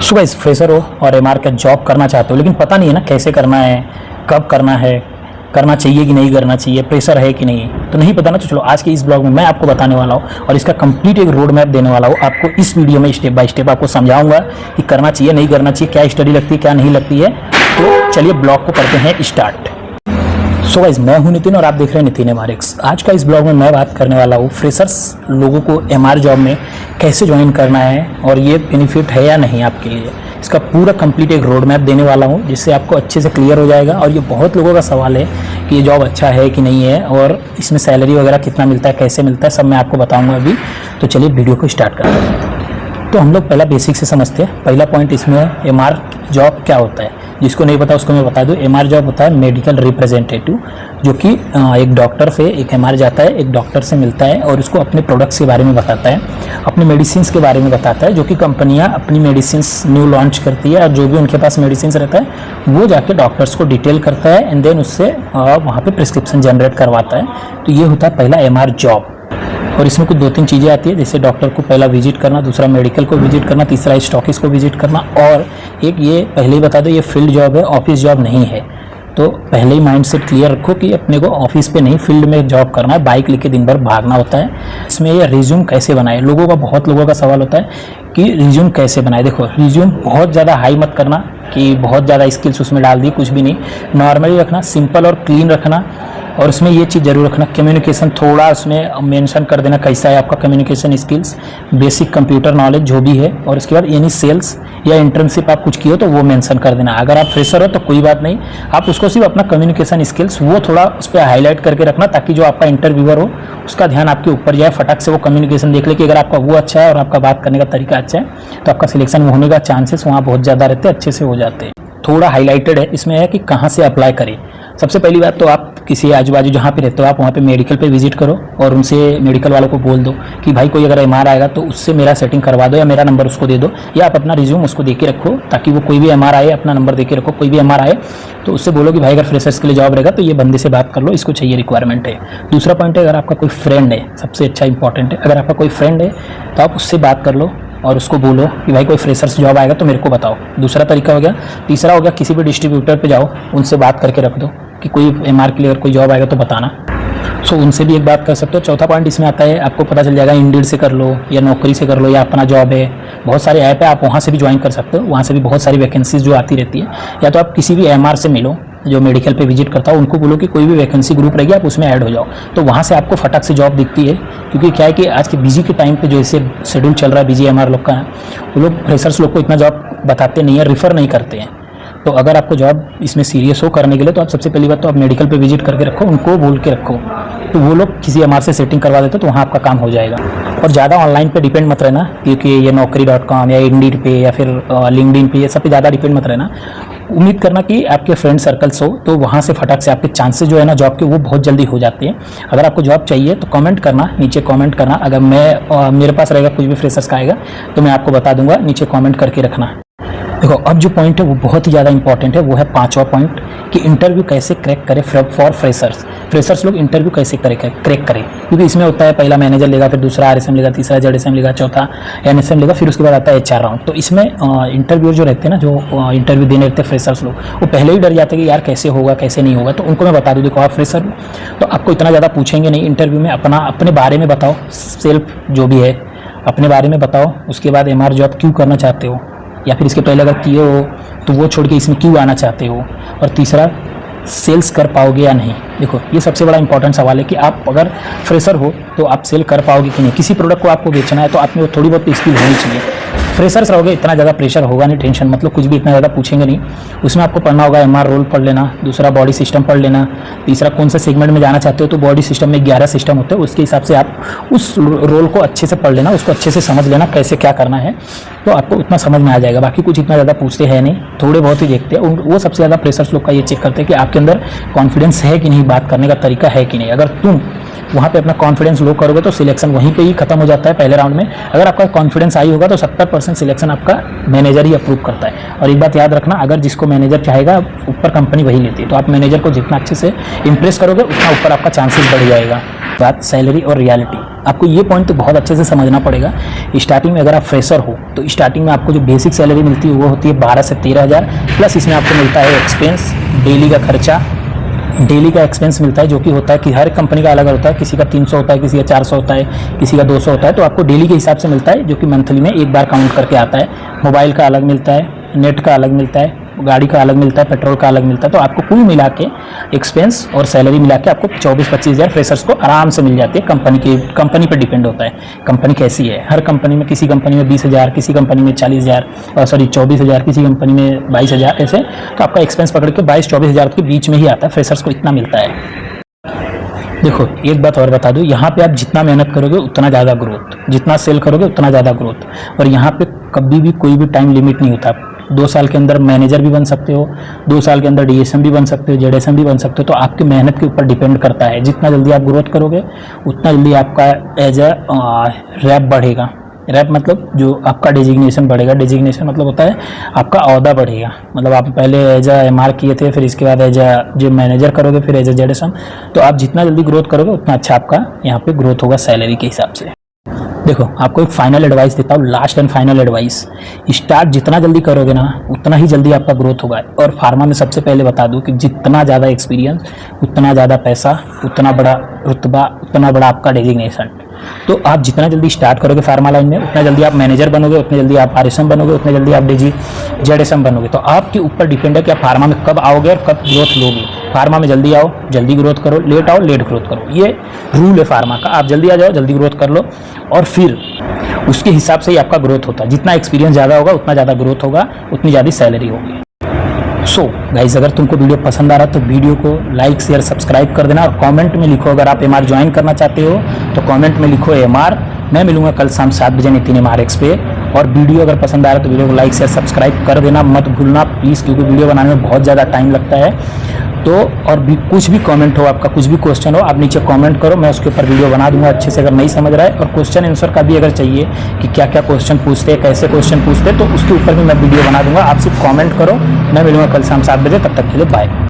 So guys, fresher हो और MR का जॉब करना चाहते हो लेकिन पता नहीं है ना कैसे करना है, कब करना है, करना चाहिए कि नहीं करना चाहिए, प्रेशर है कि नहीं, तो नहीं पता ना। तो चलो आज के इस ब्लॉग में मैं आपको बताने वाला हूँ और इसका कंप्लीट एक रोड मैप देने वाला हूँ आपको। इस वीडियो में स्टेप बाय स्टेप आपको समझाऊंगा कि करना चाहिए नहीं करना चाहिए, क्या स्टडी लगती है क्या नहीं लगती है। तो चलिए ब्लॉग को करते हैं स्टार्ट। सो गाइस, मैं हूं नितिन और आप देख रहे हैं नितिन एमआरएक्स। आज का इस ब्लॉग में मैं बात करने वाला हूं फ्रेशर्स लोगों को एमआर जॉब में कैसे ज्वाइन करना है और ये बेनिफिट है या नहीं आपके लिए। इसका पूरा कंप्लीट एक रोड मैप देने वाला हूं जिससे आपको अच्छे से क्लियर हो जाएगा। और ये बहुत लोगों का सवाल है कि ये जॉब अच्छा है कि नहीं है और इसमें सैलरी वगैरह कितना मिलता है, कैसे मिलता है, सब मैं आपको बताऊँगा अभी। तो चलिए वीडियो को स्टार्ट करते हैं। तो हम लोग पहला बेसिक से समझते हैं। पहला पॉइंट इसमें एमआर जॉब क्या होता है, जिसको नहीं पता उसको मैं बता दूं। एमआर जॉब होता है मेडिकल रिप्रेजेंटेटिव, जो कि एक डॉक्टर से एक एमआर जाता है, एक डॉक्टर से मिलता है और उसको अपने प्रोडक्ट्स के बारे में बताता है, अपने मेडिसिन्स के बारे में बताता है, जो कि कंपनियां अपनी मेडिसिन्स न्यू लॉन्च करती है और जो भी उनके पास मेडिसिन्स रहता है वो जाके डॉक्टर्स को डिटेल करता है एंड देन उससे वहाँ पे प्रिस्क्रिप्शन जनरेट करवाता है। तो ये होता है पहला एमआर जॉब। और इसमें कुछ 2-3 चीज़ें आती है, जैसे डॉक्टर को पहला विजिट करना, दूसरा मेडिकल को विजिट करना, तीसरा स्टॉकिस्ट को विजिट करना। और एक ये पहले ही बता दो, ये फील्ड जॉब है, ऑफिस जॉब नहीं है। तो पहले ही माइंडसेट क्लियर रखो कि अपने को ऑफिस पे नहीं फील्ड में जॉब करना है, बाइक लेके दिन भर भागना होता है। इसमें ये रिज्यूम कैसे बनाए, बहुत लोगों का सवाल होता है कि रिज्यूम कैसे बनाए। देखो, रिज्यूम बहुत ज़्यादा हाई मत करना कि बहुत ज़्यादा स्किल्स उसमें डाल दी, कुछ भी नहीं। नॉर्मली रखना, सिंपल और क्लीन रखना। और उसमें ये चीज़ जरूर रखना, कम्युनिकेशन थोड़ा उसमें मेंशन कर देना कैसा है आपका communication skills, basic computer knowledge जो भी है। और उसके बाद यानी सेल्स या इंटर्नशिप आप कुछ किए हो तो वो मेंशन कर देना। अगर आप फ्रेशर हो तो कोई बात नहीं, आप उसको सिर्फ अपना कम्युनिकेशन स्किल्स वो थोड़ा उस पर हाईलाइट करके रखना, ताकि जो आपका इंटरव्यूअर हो उसका ध्यान आपके ऊपर जाए, फटाक से वो कम्युनिकेशन देख ले कि अगर आपका वो अच्छा है और आपका बात करने का तरीका अच्छा है तो आपका सिलेक्शन होने का चांसेस वहाँ बहुत ज़्यादा रहते हैं, अच्छे से हो जाते हैं। थोड़ा हाईलाइटेड है इसमें है कि कहाँ से अप्लाई करें। सबसे पहली बात तो आप किसी आजू बाजू जहाँ पे रहते हो आप वहाँ पे मेडिकल पे विजिट करो और उनसे मेडिकल वालों को बोल दो कि भाई कोई अगर एमआर आएगा तो उससे मेरा सेटिंग करवा दो या मेरा नंबर उसको दे दो, या आप अपना रिज्यूम उसको दे के रखो, ताकि वो कोई भी एमआर आए अपना नंबर दे के रखो। कोई भी एमआर आए तो उससे बोलो कि भाई अगर फ्रेशर्स के लिए जॉब रहेगा तो ये बंदे से बात कर लो, इसको चाहिए, रिक्वायरमेंट है। दूसरा पॉइंट है, अगर आपका कोई फ्रेंड है, सबसे अच्छा इंपॉर्टेंट है, अगर आपका कोई फ्रेंड है तो आप उससे बात कर लो और उसको बोलो कि भाई कोई फ्रेशर्स जॉब आएगा तो मेरे को बताओ। दूसरा तरीका हो गया। तीसरा हो गया, किसी भी डिस्ट्रीब्यूटर पे जाओ, उनसे बात करके रख दो कि कोई एमआर के लिए अगर कोई जॉब आएगा तो बताना। सो उनसे भी एक बात कर सकते हो। चौथा पॉइंट इसमें आता है, आपको पता चल जाएगा इंडीड से कर लो या नौकरी से कर लो या अपना जॉब है, बहुत सारे ऐप है, आप वहाँ से भी ज्वाइन कर सकते हो। वहाँ से भी बहुत सारी वैकेंसीज जो आती रहती है। या तो आप किसी भी एमआर से मिलो जो मेडिकल पे विजिट करता हो, उनको बोलो कि कोई भी वैकेंसी ग्रुप रहेगी आप उसमें ऐड हो जाओ, तो वहाँ से आपको फटाक से जॉब दिखती है। क्योंकि क्या है कि आज के बिजी के टाइम पे जो ऐसे शेड्यूल चल रहा है बिजी एमआर लोग का, वो लोग फ्रेशर्स लोग को इतना जॉब बताते नहीं है, रिफ़र नहीं करते हैं। तो अगर आपको जॉब इसमें सीरियस हो करने के लिए तो आप सबसे पहली बात तो आप मेडिकल पे विजिट करके रखो, उनको बोल के रखो, तो वो लोग किसी एमआर से सेटिंग करवा देते तो वहाँ आपका काम हो जाएगा। और ज़्यादा ऑनलाइन पे डिपेंड मत रहना, क्योंकि ये naukri.com या इंडीड पे या फिर लिंक्डइन पे, ये सब पे ज़्यादा डिपेंड मत रहना। उम्मीद करना कि आपके फ्रेंड सर्कल्स हो तो वहाँ से फटाक से आपके चांसेस जो है ना जॉब के वो बहुत जल्दी हो जाते हैं। अगर आपको जॉब चाहिए तो कमेंट करना, नीचे कमेंट करना। अगर मेरे पास रहेगा कुछ भी फ्रेशर्स का आएगा तो मैं आपको बता दूंगा, नीचे कमेंट करके रखना। देखो, अब जो पॉइंट है वो बहुत ही ज़्यादा इंपॉर्टेंट है, वो है 5वां पॉइंट कि इंटरव्यू कैसे क्रैक करें फॉर फ्रेशर्स लोग इंटरव्यू कैसे क्रैक करें। क्योंकि इसमें होता है पहला मैनेजर लेगा, फिर दूसरा आरएसएम लेगा, तीसरा जेडएसएम लेगा, चौथा एनएसएम लेगा, फिर उसके बाद आता है एचआर राउंड। तो इसमें इंटरव्यू जो रहते हैं ना, जो इंटरव्यू देने रहते हैं फ्रेशर्स लोग, वो पहले ही डर जाते हैं कि यार कैसे होगा कैसे नहीं होगा। तो उनको मैं बता दूँ, देखो आप फ्रेशर तो आपको इतना ज़्यादा पूछेंगे नहीं इंटरव्यू में, अपने बारे में बताओ, सेल्फ जो भी है अपने बारे में बताओ। उसके बाद एमआर जॉब क्यों करना चाहते हो, या फिर इसके पहले अगर किए हो तो वो छोड़ के इसमें क्यों आना चाहते हो। और तीसरा, सेल्स कर पाओगे या नहीं। देखो, ये सबसे बड़ा इंपॉर्टेंट सवाल है कि आप अगर फ्रेशर हो तो आप सेल कर पाओगे कि नहीं। किसी प्रोडक्ट को आपको बेचना है तो आप में थोड़ी बहुत स्किल होनी चाहिए। फ्रेशर्स रहोगे, इतना ज़्यादा प्रेशर होगा नहीं, टेंशन मतलब कुछ भी इतना ज़्यादा पूछेंगे नहीं। उसमें आपको पढ़ना होगा, एमआर रोल पढ़ लेना, दूसरा बॉडी सिस्टम पढ़ लेना, तीसरा कौन से सेगमेंट में जाना चाहते हो तो बॉडी सिस्टम में 11 सिस्टम होते हैं, उसके हिसाब से आप उस रोल को अच्छे से पढ़ लेना, उसको अच्छे से समझ लेना कैसे क्या करना है, तो आपको उतना समझ में आ जाएगा। बाकी कुछ इतना ज़्यादा पूछते हैं नहीं, थोड़े बहुत ही देखते हैं। वो सबसे ज़्यादा फ्रेशर्स लोग का ये चेक करते हैं कि आपके अंदर कॉन्फिडेंस है कि नहीं, बात करने का तरीका है कि नहीं। अगर तुम वहाँ पे अपना कॉन्फिडेंस लो करोगे तो सिलेक्शन वहीं पे ही खत्म हो जाता है पहले राउंड में। अगर आपका कॉन्फिडेंस हाई होगा तो 70% सिलेक्शन आपका मैनेजर ही अप्रूव करता है। और एक बात याद रखना, अगर जिसको मैनेजर चाहेगा ऊपर कंपनी वही लेती है, तो आप मैनेजर को जितना अच्छे से इंप्रेस करोगे उतना ऊपर आपका चांसेस बढ़ जाएगा। बात सैलरी और रियलिटी, आपको ये पॉइंट तो बहुत अच्छे से समझना पड़ेगा। स्टार्टिंग में अगर आप फ्रेशर हो तो स्टार्टिंग में आपको जो बेसिक सैलरी मिलती है वो होती है 12 से 13 हज़ार, प्लस इसमें आपको मिलता है एक्सपेंस, डेली का खर्चा, डेली का एक्सपेंस मिलता है, जो कि होता है कि हर कंपनी का अलग अलग होता है, किसी का 300 होता है, किसी का 400 होता है, किसी का 200 होता है। तो आपको डेली के हिसाब से मिलता है, जो कि मंथली में एक बार काउंट करके आता है। मोबाइल का अलग मिलता है, नेट का अलग मिलता है, गाड़ी का अलग मिलता है, पेट्रोल का अलग मिलता है। तो आपको कुल मिला के एक्सपेंस और सैलरी मिला के आपको 24-25 हज़ार फ्रेशर्स को आराम से मिल जाती है। कंपनी पर डिपेंड होता है कंपनी कैसी है। हर कंपनी में, किसी कंपनी में 20 हज़ार, किसी कंपनी में 40 हज़ार, 24 हज़ार, किसी कंपनी में 22 हज़ार, ऐसे। तो आपका एक्सपेंस पकड़ के 22-24 हज़ार के बीच में ही आता है, फ्रेशर्स को इतना मिलता है। देखो एक बात और बता दूं, यहाँ पे आप जितना मेहनत करोगे उतना ज़्यादा ग्रोथ, जितना सेल करोगे उतना ज़्यादा ग्रोथ। और यहाँ पे कभी भी कोई भी टाइम लिमिट नहीं होता। 2 साल के अंदर मैनेजर भी बन सकते हो, 2 साल के अंदर डीएसएम भी बन सकते हो, जेडएसएम भी बन सकते हो। तो आपकी मेहनत के ऊपर डिपेंड करता है। जितना जल्दी आप ग्रोथ करोगे उतना जल्दी आपका एज अ रैप बढ़ेगा। रैप मतलब जो आपका डेजिग्नेशन बढ़ेगा। डेजिग्नेशन मतलब होता है आपका ओहदा बढ़ेगा। मतलब आप पहले एज अ एमआर किए थे, फिर इसके बाद एज अ जो मैनेजर करोगे, फिर एज अ जेडएसएम। तो आप जितना जल्दी ग्रोथ करोगे उतना अच्छा आपका यहाँ पे ग्रोथ होगा सैलरी के हिसाब से। देखो आपको एक फाइनल एडवाइस देता हूँ, last and final advice, start जितना जल्दी करोगे ना उतना ही जल्दी आपका ग्रोथ होगा। और फार्मा में सबसे पहले बता दूं कि जितना ज़्यादा एक्सपीरियंस उतना ज़्यादा पैसा, उतना बड़ा रुतबा, उतना बड़ा आपका डेजिग्नेशन। तो आप जितना जल्दी स्टार्ट करोगे फार्मा लाइन में उतना जल्दी आप मैनेजर बनोगे, उतनी जल्दी आप आरएसएम बनोगे, उतने जल्दी आप जेडएसएम बनोगे। तो आपके ऊपर डिपेंड है कि आप फार्मा में कब आओगे और कब ग्रोथ लोगे। फार्मा में जल्दी आओ, जल्दी ग्रोथ करो, लेट आओ, लेट ग्रोथ करो। ये रूल है फार्मा का। आप जल्दी आ जाओ, जल्दी ग्रोथ कर लो, और फिर उसके हिसाब से ही आपका ग्रोथ होता है। जितना एक्सपीरियंस ज़्यादा होगा उतना ज़्यादा ग्रोथ होगा, उतनी ज़्यादा सैलरी होगी। सो गाइज, अगर तुमको वीडियो पसंद आ रहा है तो वीडियो को लाइक, शेयर, सब्सक्राइब कर देना। और कमेंट में लिखो, अगर आप एमआर ज्वाइन करना चाहते हो तो कमेंट में लिखो एमआर। मैं मिलूंगा कल शाम 7 बजे नितिन एमआरएक्स पे। और वीडियो अगर पसंद आ रहा है तो वीडियो को लाइक, शेयर, सब्सक्राइब कर देना मत भूलना प्लीज़, क्योंकि वीडियो बनाने में बहुत ज़्यादा टाइम लगता है। तो और भी कुछ भी कमेंट हो, आपका कुछ भी क्वेश्चन हो, आप नीचे कमेंट करो, मैं उसके ऊपर वीडियो बना दूंगा अच्छे से। अगर नहीं समझ रहा है और क्वेश्चन आंसर का भी अगर चाहिए कि क्या क्या क्वेश्चन पूछते हैं, कैसे क्वेश्चन पूछते हैं, तो उसके ऊपर भी मैं वीडियो बना दूंगा। आप सिर्फ कमेंट करो। मैं मिलूंगा कल शाम 7 बजे, तब तक के लिए बाय।